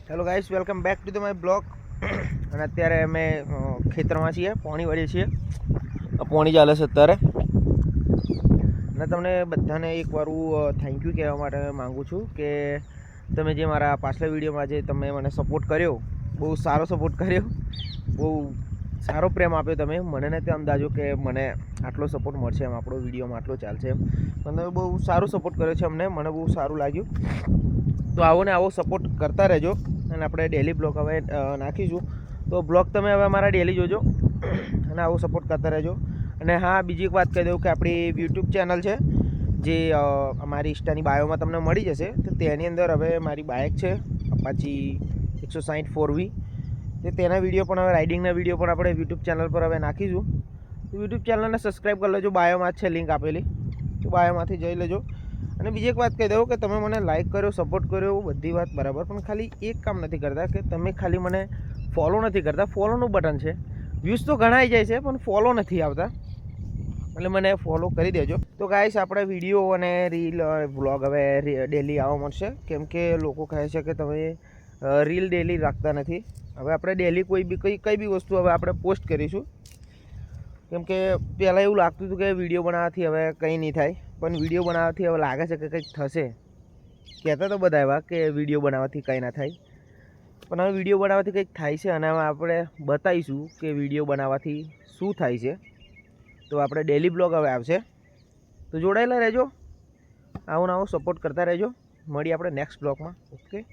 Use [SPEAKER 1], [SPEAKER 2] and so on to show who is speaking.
[SPEAKER 1] Hello guys, welcome back to the my blog. અને અત્યારે અમે ખેતરમાં છીએ, પોણી વાળીએ છીએ. પોણી ચાલે છે અત્યારે. અને તમને બધાને એકવાર થેન્ક યુ કહેવા માટે માગું છું કે તમે જે મારા પાછલા વિડીયોમાં જે તમે મને સપોર્ટ કર્યો, બહુ સારો સપોર્ટ કર્યો, બહુ સારો પ્રેમ આપ્યો તમે. મને નથી અંદાજો કે મને આટલો સપોર્ટ મળશે, એમ આપણો વિડીયોમાં આટલો ચાલશે એમ. પણ તમે બહુ સારો સપોર્ટ કર્યો છે અમને, મને બહુ સારું લાગ્યું. તો આવો ને આવો સપોર્ટ કરતા રહેજો. અને આપણે ડેલી બ્લોગ હવે નાખીશું, તો બ્લોગ તમે હવે અમારા ડેલી જોજો અને આવો સપોર્ટ કરતા રહેજો. અને હા, બીજી એક વાત કહી દઉં કે આપણી યુટ્યુબ ચેનલ છે જે અમારી ઇન્સ્ટાની બાયોમાં તમને મળી જશે. તો તેની અંદર હવે મારી બાઇક છે અપાચી 160 4V. તો તેના વિડીયો પણ હવે રાઇડિંગના વિડીયો પણ આપણે યુટ્યુબ ચેનલ પર હવે નાખીશું. તો યુટ્યુબ ચેનલને સબસ્ક્રાઈબ કરી લેજો, બાયોમાં જ છે લિંક આપેલી, તો બાયોમાંથી જઈ લેજો. અને બીજી એક વાત કહી દઉં કે તમે મને લાઇક કર્યો, સપોર્ટ કર્યો, બધી વાત બરાબર, પણ ખાલી એક કામ નથી કરતા કે તમે ખાલી મને ફોલો નથી કરતા. ફોલોનું બટન છે, વ્યૂઝ તો ઘણા આવી જાય છે પણ ફોલો નથી આવતા, એટલે મને ફોલો કરી દેજો. તો ગાઈસ, આપણે વિડીયો અને રીલ વ્લોગ હવે ડેલી આવવા મળશે, કેમ કે લોકો કહે છે કે તમે રીલ ડેલી રાખતા નથી. હવે આપણે ડેલી કઈ બી વસ્તુ હવે આપણે પોસ્ટ કરીશું, કેમ કે પહેલાં એવું લાગતું હતું કે વિડીયો બનાવવાથી હવે કંઈ નહીં થાય, પણ વિડીયો બનાવવાથી હવે લાગે છે કે કંઈક થશે. કહેતા તો બધા એવા કે વિડીયો બનાવવાથી કંઈ ના થાય, પણ હવે વિડીયો બનાવવાથી કંઈક થાય છે. અને હવે આપણે બતાવીશું કે વિડીયો બનાવવાથી શું થાય છે. તો આપણે ડેલી બ્લોગ હવે આવશે, તો જોડાયેલા રહેજો, આવો ને આવો સપોર્ટ કરતા રહેજો. મળીએ આપણે નેક્સ્ટ બ્લોગમાં. ઓકે.